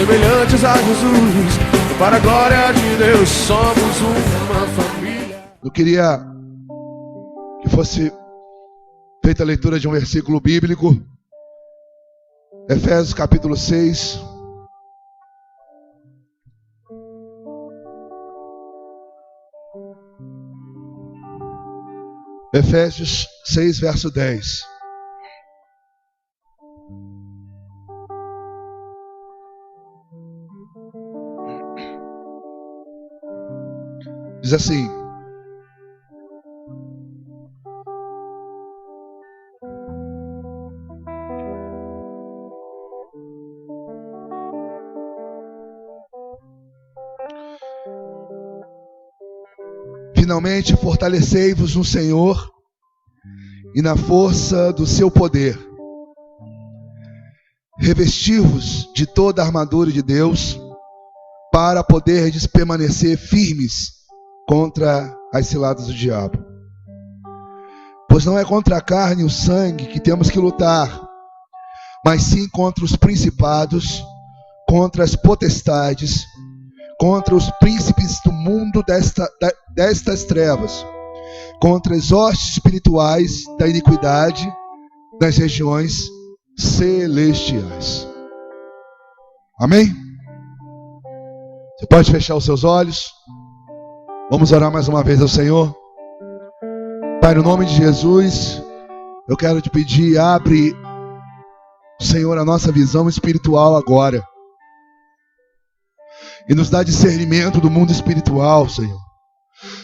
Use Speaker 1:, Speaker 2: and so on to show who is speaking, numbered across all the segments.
Speaker 1: semelhantes a Jesus, e para a glória de Deus somos uma família.
Speaker 2: Eu queria que fosse feita a leitura de um versículo bíblico, Efésios capítulo 6. Efésios 6, verso 10. Diz assim: finalmente fortalecei-vos no Senhor e na força do seu poder. Revesti-vos de toda a armadura de Deus, para poderdes permanecer firmes contra as ciladas do diabo. Pois não é contra a carne e o sangue que temos que lutar, mas sim contra os principados, contra as potestades, contra os príncipes do mundo destas trevas, contra as hostes espirituais da iniquidade nas regiões celestiais. Amém? Você pode fechar os seus olhos. Vamos orar mais uma vez ao Senhor. Pai, no nome de Jesus, eu quero te pedir, abre, Senhor, a nossa visão espiritual agora. E nos dá discernimento do mundo espiritual, Senhor.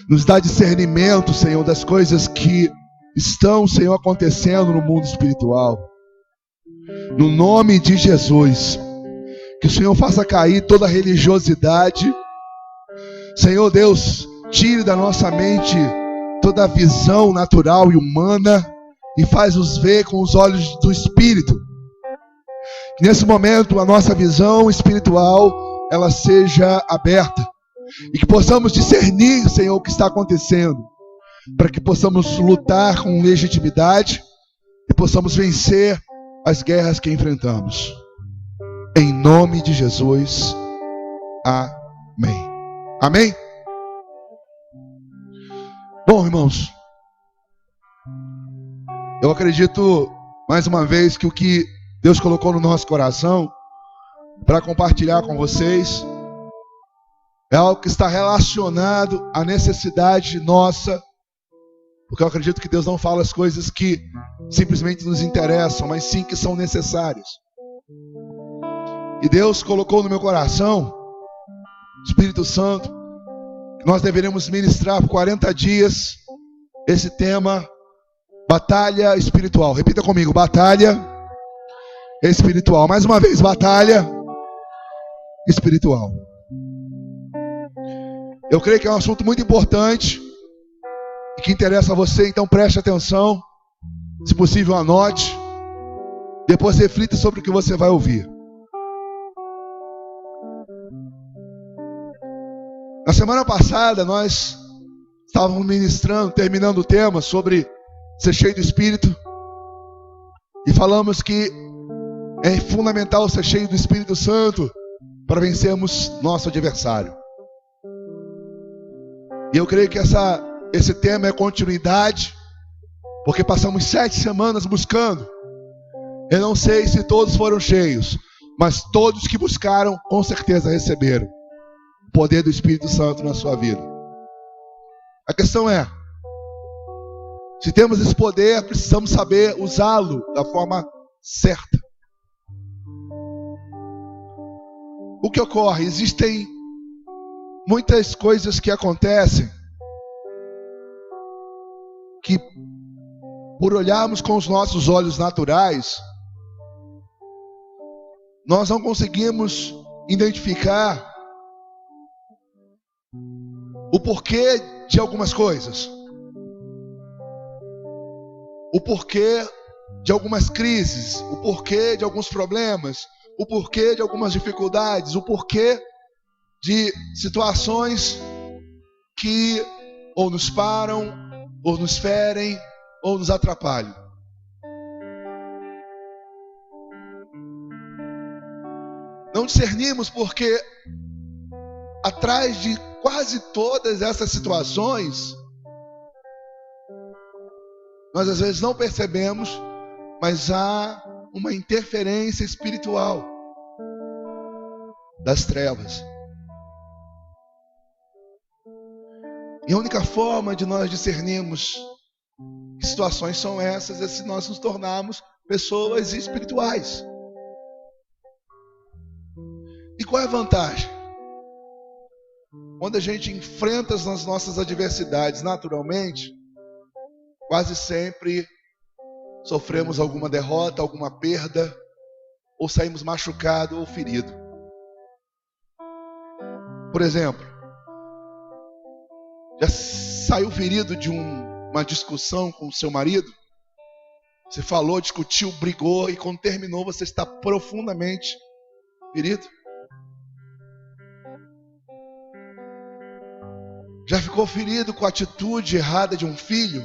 Speaker 2: Nos dá discernimento, Senhor, das coisas que estão, Senhor, acontecendo no mundo espiritual. No nome de Jesus, que o Senhor faça cair toda religiosidade. Senhor Deus, tire da nossa mente toda a visão natural e humana e faz-nos ver com os olhos do Espírito. Que nesse momento a nossa visão espiritual ela seja aberta e que possamos discernir, Senhor, o que está acontecendo, para que possamos lutar com legitimidade e possamos vencer as guerras que enfrentamos. Em nome de Jesus, amém. Amém? Bom, irmãos, eu acredito mais uma vez que o que Deus colocou no nosso coração para compartilhar com vocês é algo que está relacionado à necessidade nossa, porque eu acredito que Deus não fala as coisas que simplesmente nos interessam, mas sim que são necessárias. E Deus colocou no meu coração, Espírito Santo, que nós deveríamos ministrar por 40 dias esse tema, batalha espiritual. Repita comigo, batalha espiritual. Mais uma vez, batalha espiritual. Eu creio que é um assunto muito importante e que interessa a você, então preste atenção. Se possível, anote. Depois reflita sobre o que você vai ouvir. Na semana passada nós estávamos ministrando, terminando o tema sobre ser cheio do Espírito, e falamos que é fundamental ser cheio do Espírito Santo para vencermos nosso adversário. E eu creio que esse tema é continuidade, porque passamos 7 semanas buscando. Eu não sei se todos foram cheios, mas todos que buscaram com certeza receberam o poder do Espírito Santo na sua vida. A questão é, se temos esse poder, precisamos saber usá-lo da forma certa. O que ocorre? Existem muitas coisas que acontecem que, por olharmos com os nossos olhos naturais, nós não conseguimos identificar o porquê de algumas coisas, o porquê de algumas crises, o porquê de alguns problemas, o porquê de algumas dificuldades, o porquê de situações que ou nos param, ou nos ferem, ou nos atrapalham. Não discernimos porque atrás de quase todas essas situações, nós às vezes não percebemos, mas há uma interferência espiritual das trevas. E a única forma de nós discernirmos que situações são essas é se nós nos tornarmos pessoas espirituais. E qual é a vantagem? Quando a gente enfrenta as nossas adversidades naturalmente, quase sempre sofremos alguma derrota, alguma perda, ou saímos machucados ou feridos. Por exemplo, já saiu ferido de uma discussão com o seu marido? Você falou, discutiu, brigou e quando terminou você está profundamente ferido? Já ficou ferido com a atitude errada de um filho?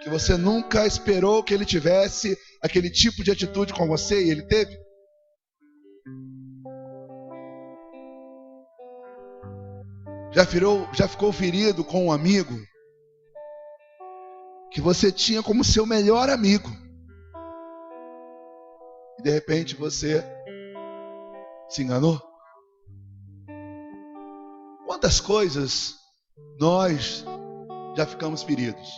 Speaker 2: Que você nunca esperou que ele tivesse aquele tipo de atitude com você e ele teve? Já ficou ferido com um amigo que você tinha como seu melhor amigo e de repente você se enganou? Quantas coisas nós já ficamos feridos?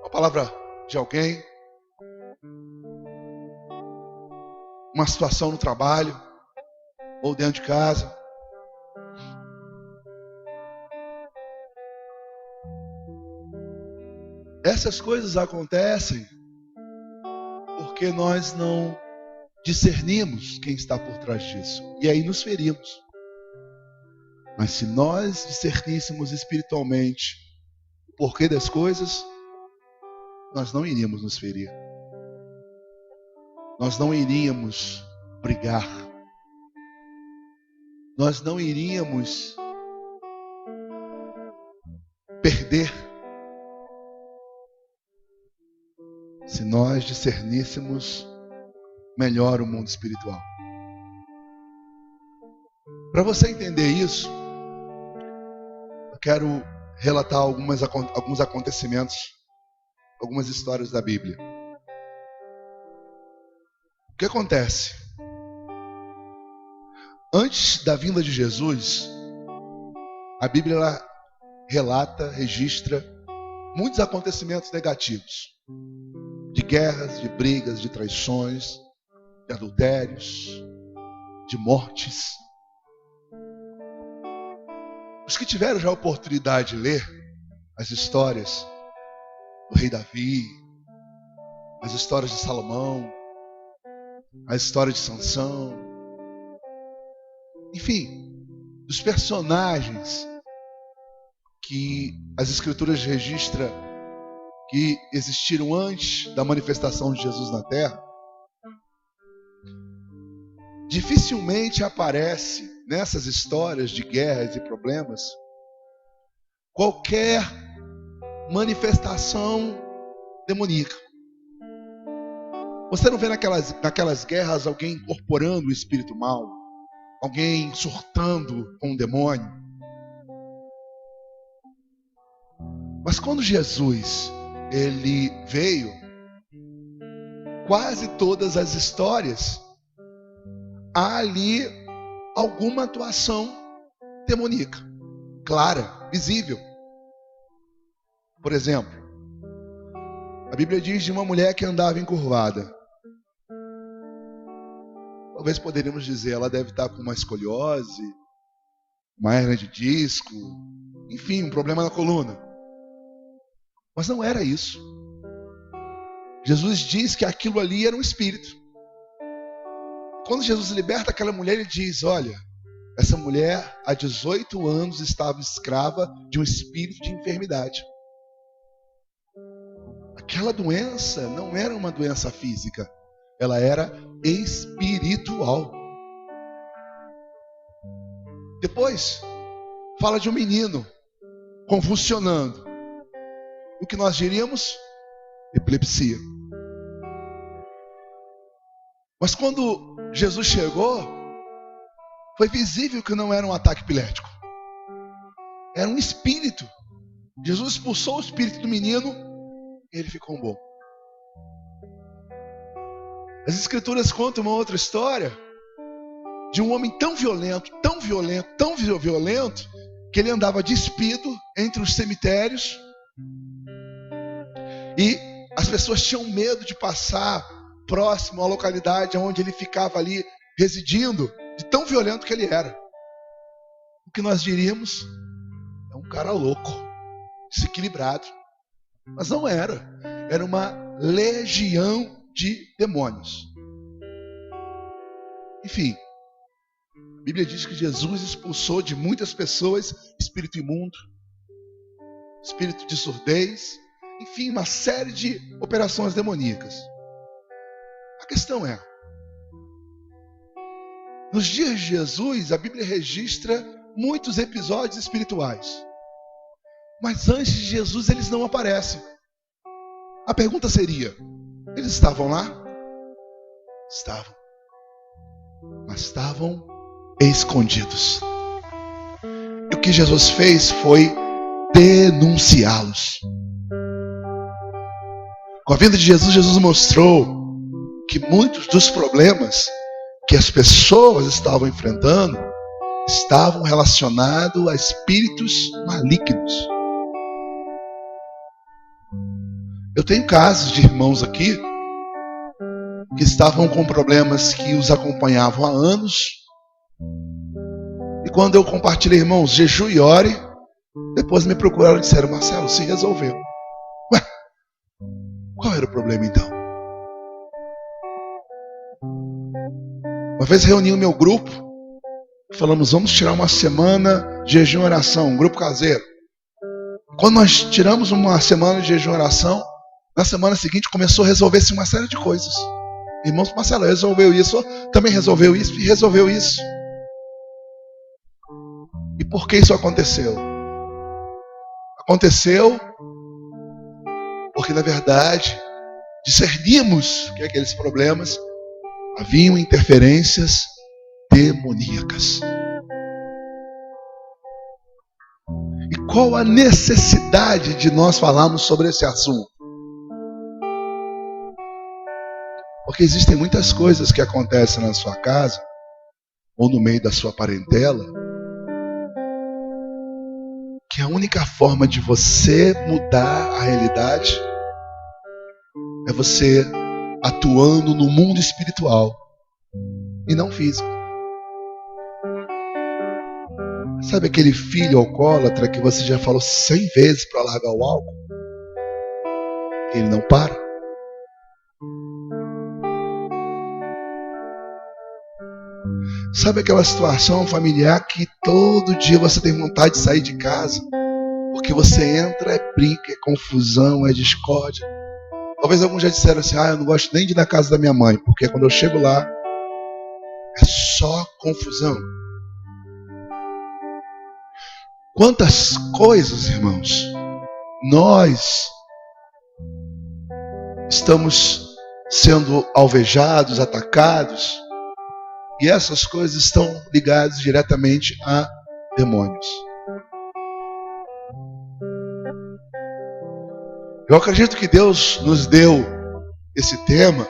Speaker 2: Uma palavra de alguém, uma situação no trabalho ou dentro de casa. Essas coisas acontecem porque nós não discernimos quem está por trás disso. E aí nos ferimos. Mas se nós discerníssemos espiritualmente o porquê das coisas, nós não iríamos nos ferir. Nós não iríamos brigar. Nós não iríamos perder. Se nós discerníssemos melhor o mundo espiritual. Para você entender isso, eu quero relatar alguns acontecimentos, algumas histórias da Bíblia. O que acontece? Antes da vinda de Jesus, a Bíblia ela relata, registra muitos acontecimentos negativos. De guerras, de brigas, de traições, de adultérios, de mortes. Os que tiveram já a oportunidade de ler as histórias do rei Davi, as histórias de Salomão, as histórias de Sansão, enfim, dos personagens que as escrituras registram que existiram antes da manifestação de Jesus na terra, dificilmente aparece nessas histórias de guerras e problemas qualquer manifestação demoníaca. Você não vê naquelas guerras alguém incorporando o espírito mau, alguém surtando com um demônio. Mas quando Jesus ele veio, quase todas as histórias há ali alguma atuação demoníaca, clara, visível. Por exemplo, a Bíblia diz de uma mulher que andava encurvada. Talvez poderíamos dizer, ela deve estar com uma escoliose, uma hérnia de disco, enfim, um problema na coluna. Mas não era isso. Jesus diz que aquilo ali era um espírito. Quando Jesus liberta aquela mulher, ele diz, olha, essa mulher há 18 anos estava escrava de um espírito de enfermidade. Aquela doença não era uma doença física, ela era espiritual. Depois, fala de um menino convulsionando. O que nós diríamos? Epilepsia. Mas quando Jesus chegou, foi visível que não era um ataque epilético. Era um espírito. Jesus expulsou o espírito do menino e ele ficou bom. As Escrituras contam uma outra história de um homem tão violento, tão violento, tão violento, que ele andava despido entre os cemitérios e as pessoas tinham medo de passar próximo à localidade onde ele ficava ali residindo, de tão violento que ele era. O que nós diríamos é um cara louco, desequilibrado. Mas não era. Era uma legião de demônios. Enfim, a Bíblia diz que Jesus expulsou de muitas pessoas espírito imundo, espírito de surdez, enfim, uma série de operações demoníacas. A questão é, nos dias de Jesus, a Bíblia registra muitos episódios espirituais. Mas antes de Jesus, eles não aparecem. A pergunta seria, eles estavam lá? Estavam. Mas estavam escondidos. E o que Jesus fez foi denunciá-los. Com a vinda de Jesus, Jesus mostrou que muitos dos problemas que as pessoas estavam enfrentando estavam relacionados a espíritos malignos. Eu tenho casos de irmãos aqui que estavam com problemas que os acompanhavam há anos. E quando eu compartilhei, irmãos, jejum e ore, depois me procuraram e disseram, Marcelo, se resolveu. Ué, qual era o problema então? Uma vez reuni o meu grupo, falamos, vamos tirar uma semana de jejum e oração, um grupo caseiro. Quando nós tiramos uma semana de jejum e oração, na semana seguinte começou a resolver-se uma série de coisas. Irmãos, Marcelo resolveu isso, também resolveu isso e resolveu isso. E por que isso aconteceu? Aconteceu porque, na verdade, discernimos que aqueles problemas haviam interferências demoníacas. E qual a necessidade de nós falarmos sobre esse assunto? Porque existem muitas coisas que acontecem na sua casa ou no meio da sua parentela que a única forma de você mudar a realidade é você atuando no mundo espiritual e não físico. Sabe aquele filho alcoólatra que você já falou 100 vezes para largar o álcool? Ele não para. Sabe aquela situação familiar que todo dia você tem vontade de sair de casa? Porque você entra, é briga, é confusão, é discórdia. Talvez alguns já disseram assim, eu não gosto nem de ir na casa da minha mãe, porque quando eu chego lá, é só confusão. Quantas coisas, irmãos, nós estamos sendo alvejados, atacados, e essas coisas estão ligadas diretamente a demônios. Eu acredito que Deus nos deu esse tema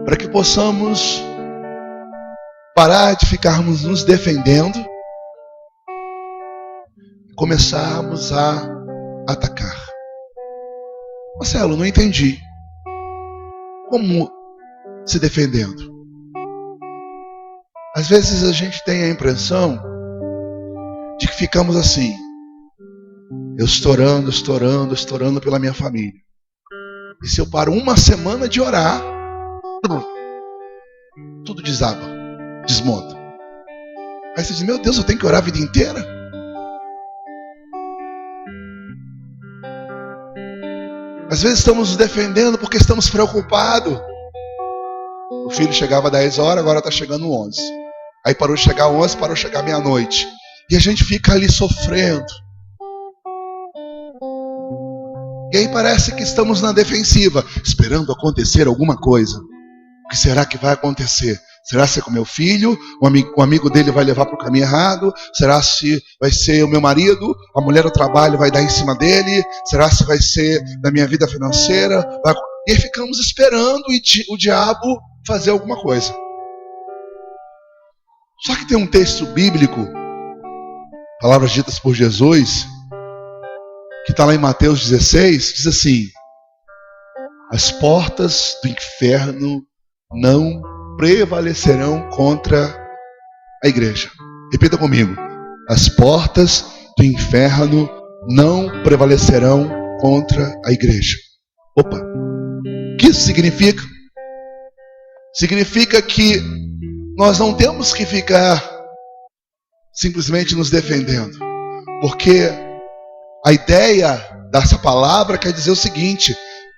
Speaker 2: para que possamos parar de ficarmos nos defendendo e começarmos a atacar. Marcelo, não entendi. Como se defendendo? Às vezes a gente tem a impressão de que ficamos assim, eu estourando pela minha família. E se eu paro uma semana de orar, tudo desaba, desmonta. Aí você diz, meu Deus, eu tenho que orar a vida inteira? Às vezes estamos nos defendendo porque estamos preocupados. O filho chegava às 10 horas, agora está chegando 11. Aí parou de chegar 11, parou de chegar meia-noite. E a gente fica ali sofrendo. E aí parece que estamos na defensiva, esperando acontecer alguma coisa. O que será que vai acontecer? Será se é com meu filho? O amigo dele vai levar para o caminho errado? Será se vai ser o meu marido? A mulher do trabalho vai dar em cima dele? Será se vai ser da minha vida financeira? E aí ficamos esperando o diabo fazer alguma coisa. Só que tem um texto bíblico, palavras ditas por Jesus, que está lá em Mateus 16, diz assim: as portas do inferno não prevalecerão contra a igreja. Repita comigo: as portas do inferno não prevalecerão contra a igreja. Opa! O que isso significa? Significa que nós não temos que ficar simplesmente nos defendendo, porque a ideia dessa palavra quer dizer o seguinte: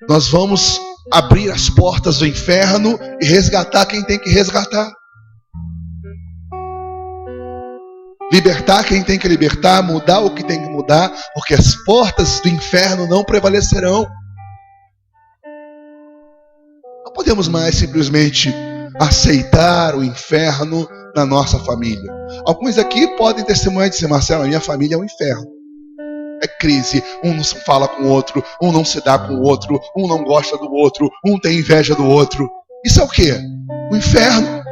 Speaker 2: nós vamos abrir as portas do inferno e resgatar quem tem que resgatar, libertar quem tem que libertar, mudar o que tem que mudar, porque as portas do inferno não prevalecerão. Não podemos mais simplesmente aceitar o inferno na nossa família. Alguns aqui podem testemunhar e dizer: Marcelo, a minha família é um inferno. É crise, um não se fala com o outro, um não se dá com o outro, um não gosta do outro, um tem inveja do outro. Isso é o quê? O inferno.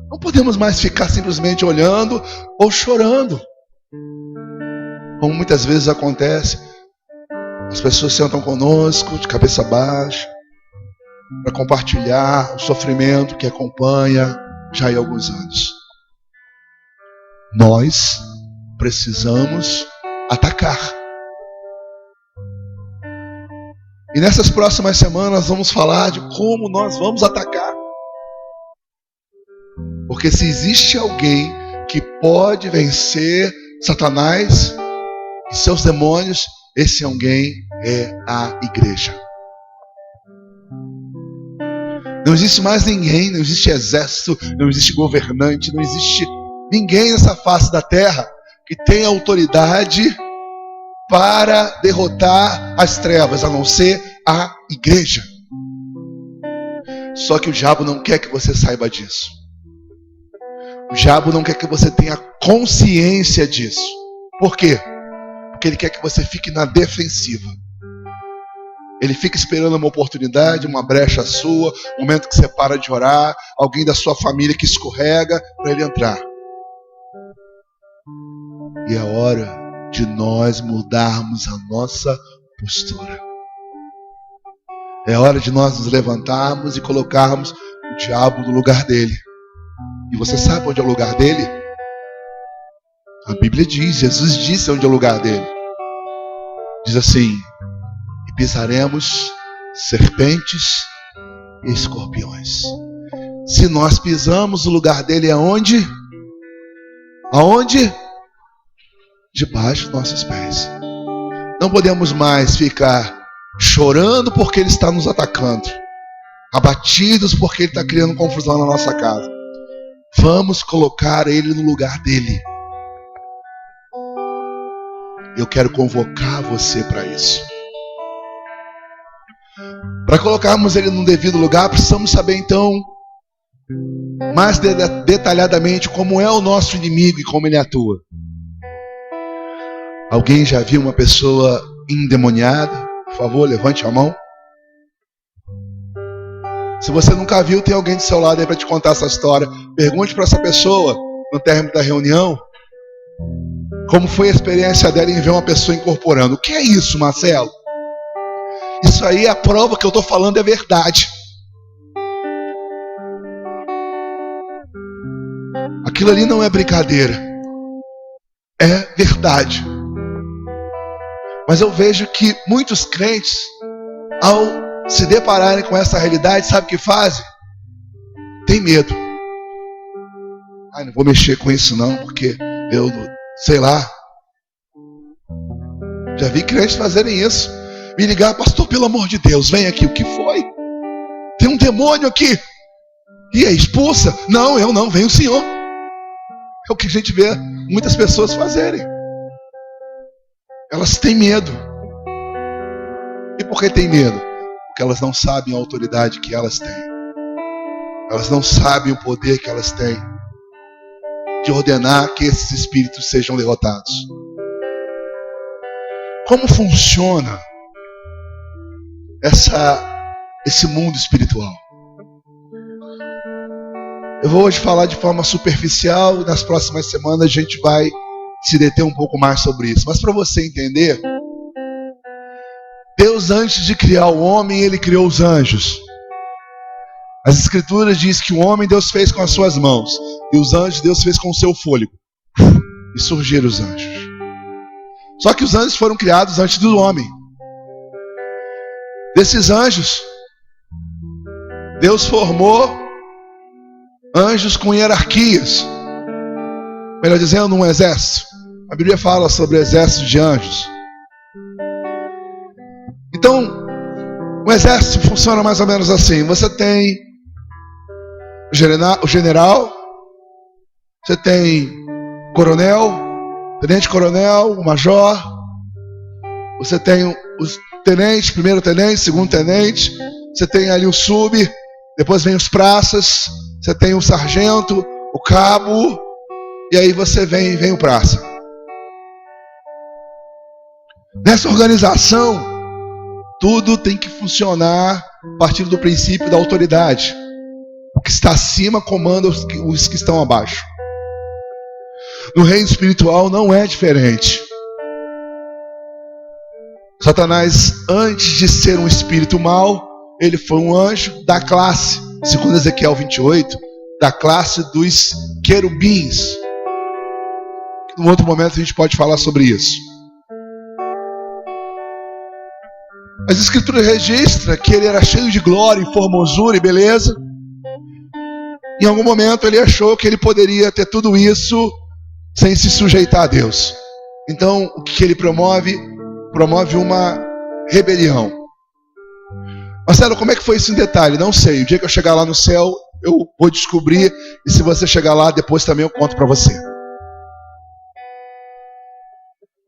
Speaker 2: Não podemos mais ficar simplesmente olhando ou chorando, como muitas vezes acontece. As pessoas sentam conosco de cabeça baixa para compartilhar o sofrimento que acompanha já há alguns anos. Nós precisamos atacar. E nessas próximas semanas vamos falar de como nós vamos atacar. Porque se existe alguém que pode vencer Satanás e seus demônios, esse alguém é a igreja. Não existe mais ninguém, não existe exército, não existe governante, não existe ninguém nessa face da terra que tenha autoridade para derrotar as trevas, a não ser a igreja. Só que o diabo não quer que você saiba disso. O diabo não quer que você tenha consciência disso. Por quê? Porque ele quer que você fique na defensiva. Ele fica esperando uma oportunidade, uma brecha sua, um momento que você para de orar, alguém da sua família que escorrega para ele entrar. E é hora de nós mudarmos a nossa postura. É hora de nós nos levantarmos e colocarmos o diabo no lugar dele. E você sabe onde é o lugar dele? A Bíblia diz, Jesus disse onde é o lugar dele. Diz assim: e pisaremos serpentes e escorpiões. Se nós pisamos, o lugar dele é onde? Aonde? Debaixo dos nossos pés. Não podemos mais ficar chorando porque ele está nos atacando, abatidos porque ele está criando confusão na nossa casa. Vamos colocar ele no lugar dele. Eu quero convocar você para isso. Para colocarmos ele no devido lugar, precisamos saber então mais detalhadamente como é o nosso inimigo e como ele atua. Alguém já viu uma pessoa endemoniada? Por favor, levante a mão. Se você nunca viu, tem alguém do seu lado aí para te contar essa história. Pergunte para essa pessoa, no término da reunião, como foi a experiência dela em ver uma pessoa incorporando. O que é isso, Marcelo? Isso aí é a prova que eu estou falando é verdade. Aquilo ali não é brincadeira. É verdade. Mas eu vejo que muitos crentes, ao se depararem com essa realidade, sabe o que fazem? Tem medo. Ai, não vou mexer com isso não, porque eu, sei lá. Já vi crentes fazerem isso. Me ligar: pastor, pelo amor de Deus, vem aqui. O que foi? Tem um demônio aqui. E aí, expulsa? Não, eu não, vem o Senhor. É o que a gente vê muitas pessoas fazerem. elas têm medo. E por que têm medo? Porque elas não sabem a autoridade que elas têm. Elas não sabem o poder que elas têm de ordenar que esses espíritos sejam derrotados. Como funciona esse mundo espiritual? Eu vou hoje falar de forma superficial e nas próximas semanas a gente vai se deter um pouco mais sobre isso. Mas para você entender, Deus, antes de criar o homem, Ele criou os anjos. As Escrituras dizem que o homem Deus fez com as suas mãos e os anjos Deus fez com o seu fôlego. E surgiram os anjos. Só que os anjos foram criados antes do homem. Desses anjos, Deus formou anjos com hierarquias. Melhor dizendo, um exército. A Bíblia fala sobre o exército de anjos. Então, o exército funciona mais ou menos assim. Você tem o general, você tem coronel, tenente-coronel, o major, você tem os tenentes, primeiro tenente, segundo tenente, você tem ali o sub, depois vem os praças, você tem o sargento, o cabo, e aí você vem o praça. Nessa organização, tudo tem que funcionar a partir do princípio da autoridade. O que está acima comanda os que estão abaixo. No reino espiritual não é diferente. Satanás, antes de ser um espírito mau, ele foi um anjo da classe, segundo Ezequiel 28, da classe dos querubins. Em outro momento a gente pode falar sobre isso. As Escrituras registram que ele era cheio de glória e formosura e beleza. Em algum momento ele achou que ele poderia ter tudo isso sem se sujeitar a Deus. Então o que ele promove? Promove uma rebelião. Marcelo, como é que foi isso em detalhe? Não sei. O dia que eu chegar lá no céu, eu vou descobrir. E se você chegar lá, depois também eu conto para você.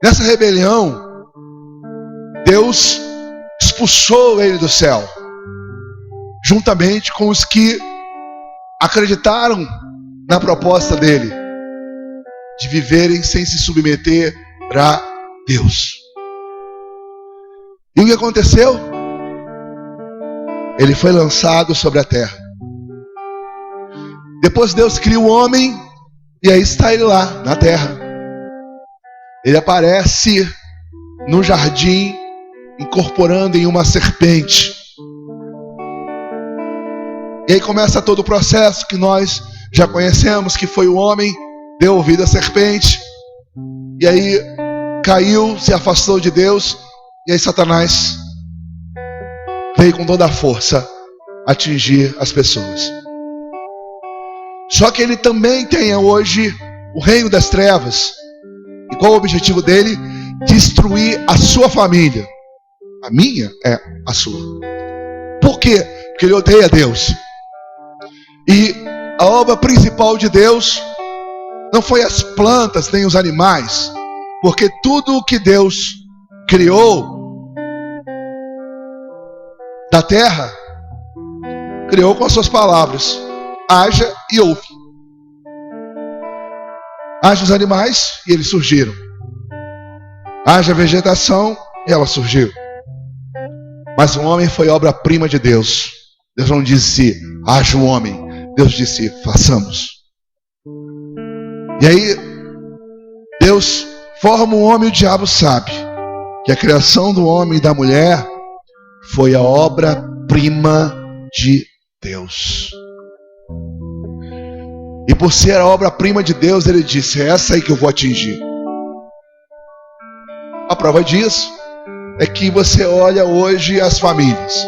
Speaker 2: Nessa rebelião, Deus expulsou ele do céu, juntamente com os que acreditaram na proposta dele de viverem sem se submeter a Deus. E o que aconteceu? Ele foi lançado sobre a terra. Depois Deus cria o homem, e aí está ele lá, na terra. Ele aparece no jardim, incorporando em uma serpente. E aí começa todo o processo que nós já conhecemos, que foi o homem, deu ouvido à serpente, e aí caiu, se afastou de Deus, e aí Satanás veio com toda a força atingir as pessoas. Só que ele também tem hoje o reino das trevas. E qual o objetivo dele? Destruir a sua família. A minha é a sua. Por quê? Porque ele odeia Deus. E a obra principal de Deus não foi as plantas nem os animais, porque tudo o que Deus criou da terra, criou com as suas palavras: haja e ouve. Haja os animais e eles surgiram. Haja vegetação e ela surgiu. Mas o homem foi obra-prima de Deus. Deus não disse, haja o homem. Deus disse, façamos. E aí, Deus forma o homem e o diabo sabe que a criação do homem e da mulher foi a obra-prima de Deus. E por ser a obra-prima de Deus, ele disse, é essa aí que eu vou atingir. A prova disso é que você olha hoje as famílias.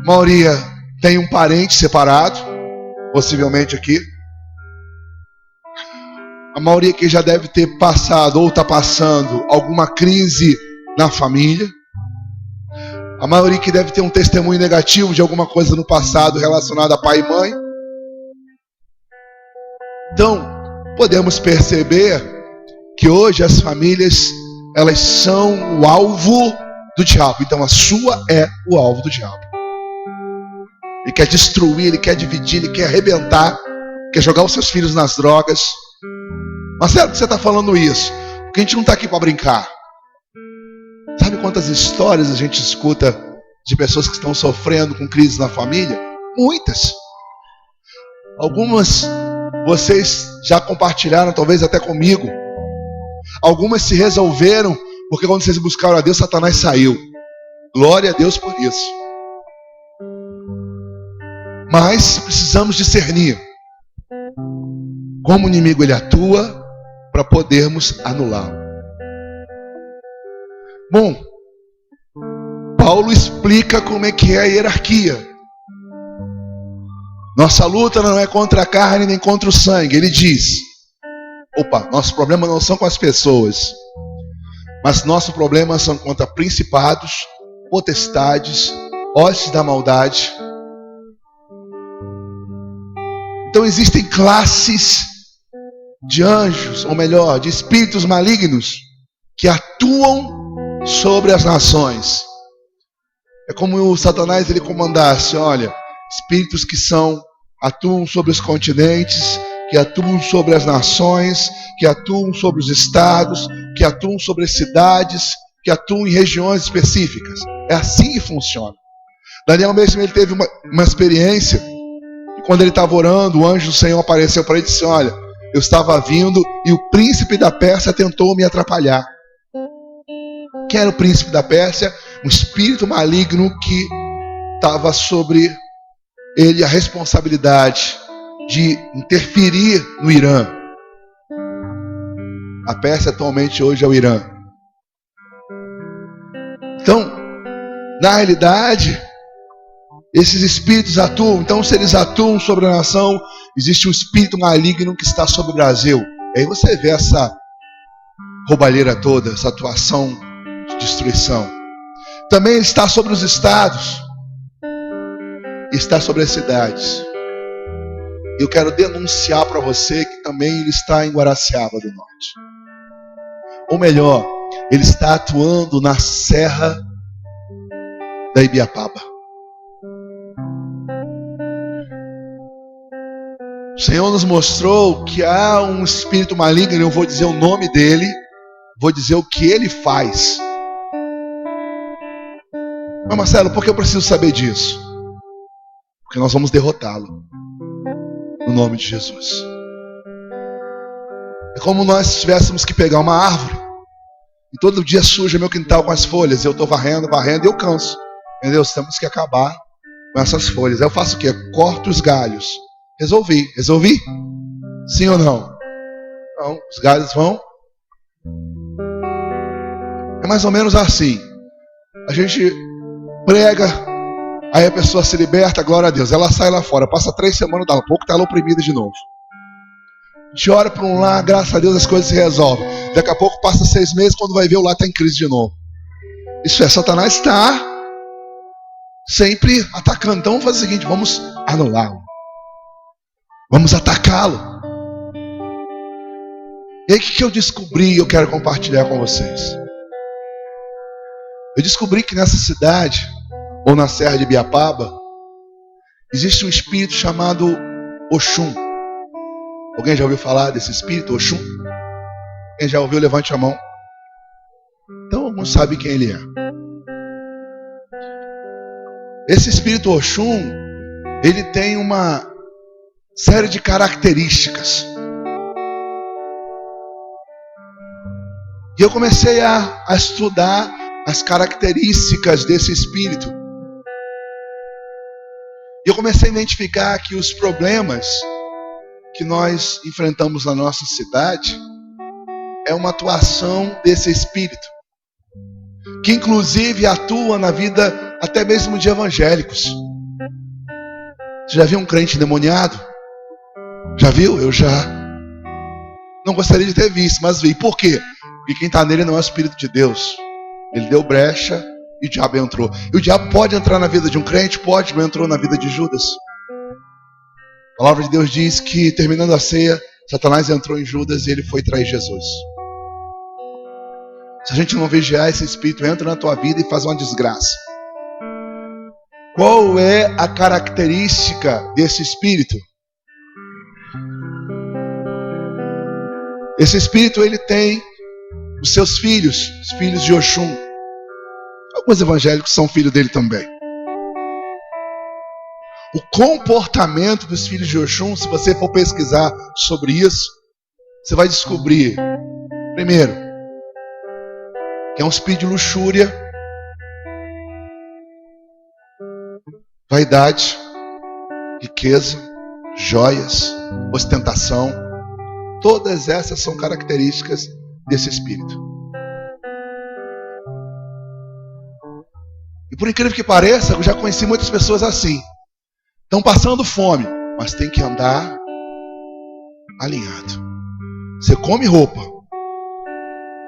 Speaker 2: A maioria tem um parente separado, possivelmente aqui. A maioria que já deve ter passado ou está passando alguma crise na família. A maioria que deve ter um testemunho negativo de alguma coisa no passado relacionada a pai e mãe. Então, podemos perceber que hoje as famílias, elas são o alvo do diabo. Então a sua é o alvo do diabo. Ele quer destruir, ele quer dividir, ele quer arrebentar, quer jogar os seus filhos nas drogas. Marcelo, por que você está falando isso? Porque a gente não está aqui para brincar. Sabe quantas histórias a gente escuta de pessoas que estão sofrendo com crises na família? Muitas. Algumas vocês já compartilharam, talvez até comigo. Algumas se resolveram, porque quando vocês buscaram a Deus, Satanás saiu. Glória a Deus por isso. Mas precisamos discernir como o inimigo ele atua para podermos anulá-lo. Bom, Paulo explica como é que é a hierarquia. Nossa luta não é contra a carne nem contra o sangue. Ele diz: nossos problemas não são com as pessoas, mas nossos problemas são contra principados, potestades, hostes da maldade. Então existem classes de anjos, ou melhor, de espíritos malignos que atuam sobre as nações. É como o Satanás ele comandasse, olha, espíritos que atuam sobre os continentes, que atuam sobre as nações, que atuam sobre os estados, que atuam sobre as cidades, que atuam em regiões específicas. É assim que funciona. Daniel mesmo ele teve uma experiência. Quando ele estava orando, o anjo do Senhor apareceu para ele e disse: olha, eu estava vindo e o príncipe da Pérsia tentou me atrapalhar. Quem era o príncipe da Pérsia? Um espírito maligno que estava sobre ele a responsabilidade de interferir no Irã. A Pérsia atualmente hoje é o Irã. Então, na realidade, esses espíritos atuam. Então, se eles atuam sobre a nação, existe um espírito maligno que está sobre o Brasil. E aí você vê essa roubalheira toda, essa atuação de destruição. Também ele está sobre os estados, está sobre as cidades. Eu quero denunciar para você que também ele está em Guaraciaba do Norte. Ou melhor, ele está atuando na Serra da Ibiapaba. O Senhor nos mostrou que há um espírito maligno, eu vou dizer o nome dele, vou dizer o que ele faz. Mas Marcelo, por que eu preciso saber disso? Porque nós vamos derrotá-lo, no nome de Jesus. É como nós tivéssemos que pegar uma árvore, e todo dia suja meu quintal com as folhas, eu estou varrendo, e eu canso. Entendeu? Temos que acabar com essas folhas. Aí eu faço o quê? Corto os galhos. Resolvi. Sim ou não? Não, os galhos vão. É mais ou menos assim. A gente prega, aí a pessoa se liberta, glória a Deus. Ela sai lá fora, passa 3 semanas, dá um pouco, está ela oprimida de novo. A gente ora para um lar, graças a Deus as coisas se resolvem. Daqui a pouco passa 6 meses, quando vai ver o lar está em crise de novo. Isso é, Satanás está sempre atacando. Então vamos fazer o seguinte, vamos anulá-lo. Vamos atacá-lo. E aí o que eu descobri e eu quero compartilhar com vocês? Eu descobri que nessa cidade, ou na Serra de Ibiapaba, existe um espírito chamado Oxum. Alguém já ouviu falar desse espírito, Oxum? Quem já ouviu, levante a mão. Então alguns sabem quem ele é. Esse espírito Oxum, ele tem uma série de características. E eu comecei a estudar as características desse espírito. E eu comecei a identificar que os problemas que nós enfrentamos na nossa cidade é uma atuação desse espírito, que inclusive atua na vida até mesmo de evangélicos. Você já viu um crente endemoniado? Já viu? Eu já. Não gostaria de ter visto, mas vi. Por quê? Porque quem está nele não é o Espírito de Deus. Ele deu brecha e o diabo entrou. E o diabo pode entrar na vida de um crente? Pode, mas entrou na vida de Judas. A palavra de Deus diz que, terminando a ceia, Satanás entrou em Judas e ele foi trair Jesus. Se a gente não vigiar, esse espírito entra na tua vida e faz uma desgraça. Qual é a característica desse espírito? Esse espírito, ele tem os seus filhos, os filhos de Oxum. Alguns evangélicos são filhos dele também. O comportamento dos filhos de Oxum, se você for pesquisar sobre isso, você vai descobrir, primeiro, que é um espírito de luxúria, vaidade, riqueza, joias, ostentação. Todas essas são características desse espírito. E por incrível que pareça, eu já conheci muitas pessoas assim. Estão passando fome, mas tem que andar alinhado. Você come roupa,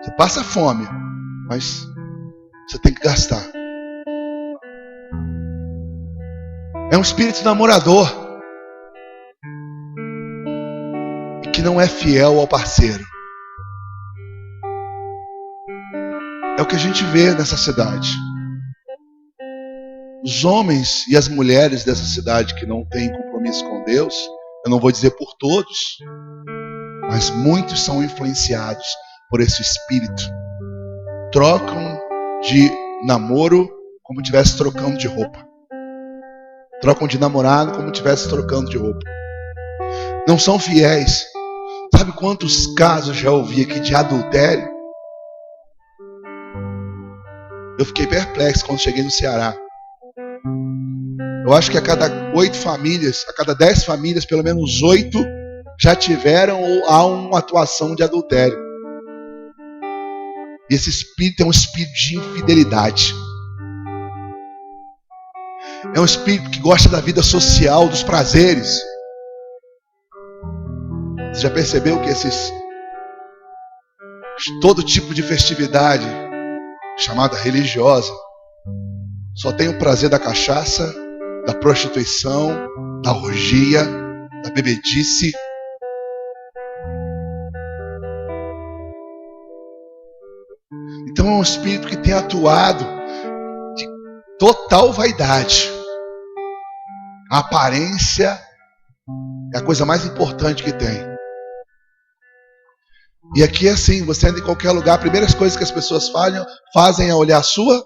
Speaker 2: você passa fome, mas você tem que gastar. É um espírito namorador e que não é fiel ao parceiro. É o que a gente vê nessa cidade. Os homens e as mulheres dessa cidade que não têm compromisso com Deus, eu não vou dizer por todos, mas muitos são influenciados por esse espírito. Trocam de namoro como se estivesse trocando de roupa. Trocam de namorado como se estivesse trocando de roupa. Não são fiéis. Sabe quantos casos já ouvi aqui de adultério? Eu fiquei perplexo quando cheguei no Ceará. Eu acho que a cada 8 famílias, a cada 10 famílias, pelo menos 8 já tiveram ou há uma atuação de adultério. E esse espírito é um espírito de infidelidade. É um espírito que gosta da vida social, dos prazeres. Você já percebeu que todo tipo de festividade chamada religiosa só tem o prazer da cachaça, da prostituição, da orgia, da bebedice? Então é um espírito que tem atuado de total vaidade. A aparência é a coisa mais importante que tem. E aqui é assim, você anda em qualquer lugar, a primeira coisa que as pessoas fazem é olhar a sua.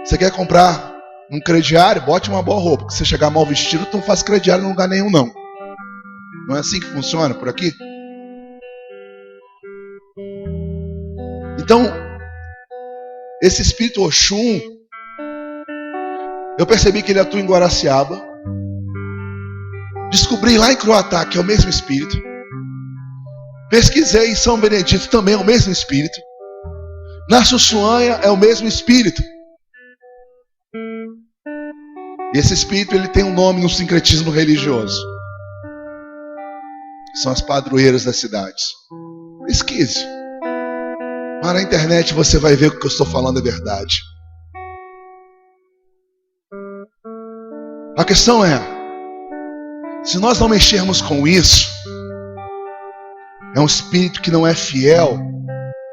Speaker 2: Você quer comprar um crediário? Bote uma boa roupa. Se você chegar mal vestido, tu não faz crediário em lugar nenhum, não. Não é assim que funciona por aqui? Então, esse espírito Oxum, eu percebi que ele atua em Guaraciaba. Descobri lá em Croatá que é o mesmo espírito. Pesquisei em São Benedito, também é o mesmo espírito. Na Sussuanha é o mesmo espírito. E esse espírito, ele tem um nome no sincretismo religioso. São as padroeiras das cidades. Pesquise. Mas na internet você vai ver que o que eu estou falando é verdade. A questão é, se nós não mexermos com isso, é um espírito que não é fiel.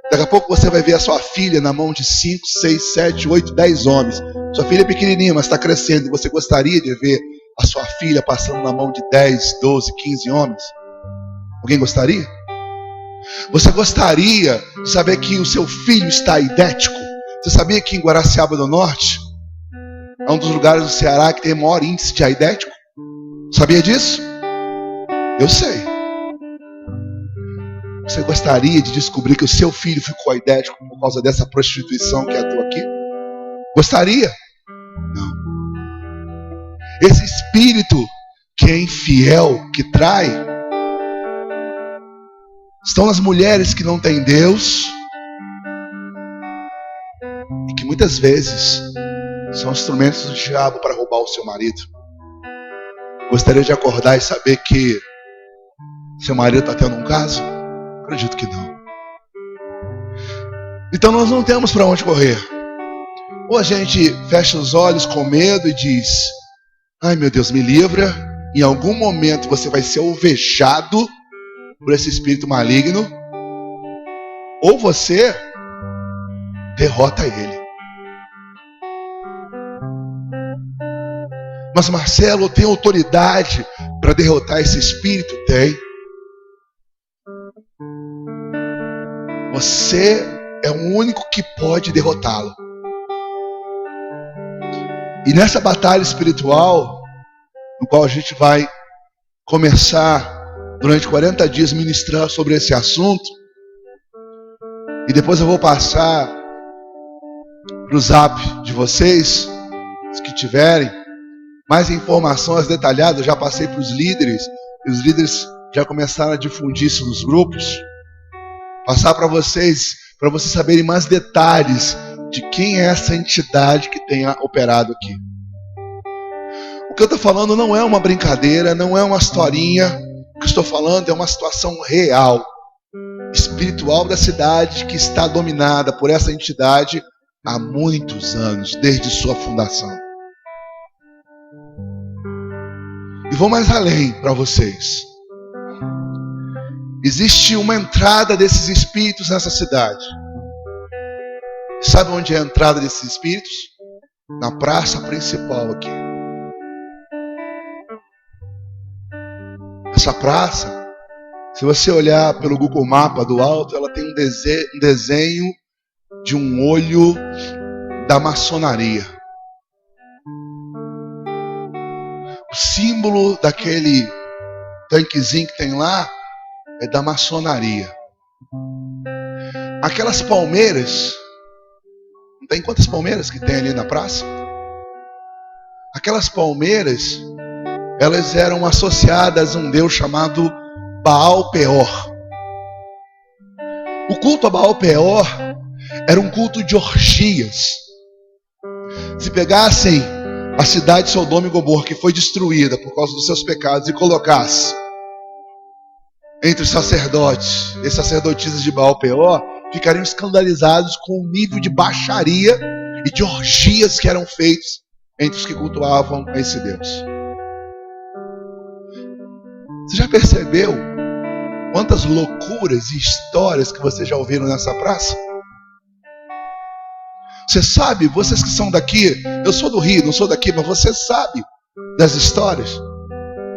Speaker 2: Daqui a pouco você vai ver a sua filha na mão de 5, 6, 7, 8, 10 homens. Sua filha é pequenininha, mas está crescendo. E você gostaria de ver a sua filha passando na mão de 10, 12, 15 homens? Alguém gostaria? Você gostaria de saber que o seu filho está aidético? Você sabia que em Guaraciaba do Norte é um dos lugares do Ceará que tem o maior índice de aidético? Sabia disso? Eu sei. Você gostaria de descobrir que o seu filho ficou aidético por causa dessa prostituição que atua aqui? Gostaria? Não. Esse espírito que é infiel, que trai, estão nas mulheres que não têm Deus e que muitas vezes são instrumentos do diabo para roubar o seu marido. Gostaria de acordar e saber que seu marido está tendo um caso? Acredito que não. Então nós não temos para onde correr. Ou a gente fecha os olhos com medo e diz: ai meu Deus, me livra. Em algum momento você vai ser alvejado por esse espírito maligno. ou você derrota ele. Mas Marcelo, tem autoridade para derrotar esse espírito? Tem. Você é o único que pode derrotá-lo. E nessa batalha espiritual, no qual a gente vai começar durante 40 dias ministrar sobre esse assunto, e depois eu vou passar para o zap de vocês, os que tiverem mais informações detalhadas. Eu já passei para os líderes, e os líderes já começaram a difundir isso nos grupos. Passar para vocês saberem mais detalhes de quem é essa entidade que tenha operado aqui. O que eu estou falando não é uma brincadeira, não é uma historinha. O que eu estou falando é uma situação real, espiritual da cidade, que está dominada por essa entidade há muitos anos, desde sua fundação. E vou mais além para vocês. Existe uma entrada desses espíritos nessa cidade. Sabe onde é a entrada desses espíritos? Na praça principal aqui. Essa praça, se você olhar pelo Google Mapa do alto, ela tem um desenho de um olho da maçonaria. O símbolo daquele tanquezinho que tem lá é da maçonaria. Aquelas palmeiras, não tem quantas palmeiras que tem ali na praça? Aquelas palmeiras, elas eram associadas a um deus chamado Baal Peor. O culto a Baal Peor era um culto de orgias. Se pegassem a cidade de Sodoma e Gomorra, que foi destruída por causa dos seus pecados, e colocasse entre os sacerdotes e sacerdotisas de Baal Peor, ficariam escandalizados com o nível de baixaria e de orgias que eram feitos entre os que cultuavam esse Deus. Você já percebeu quantas loucuras e histórias que vocês já ouviram nessa praça? Você sabe, vocês que são daqui, eu sou do Rio, não sou daqui, mas você sabe das histórias,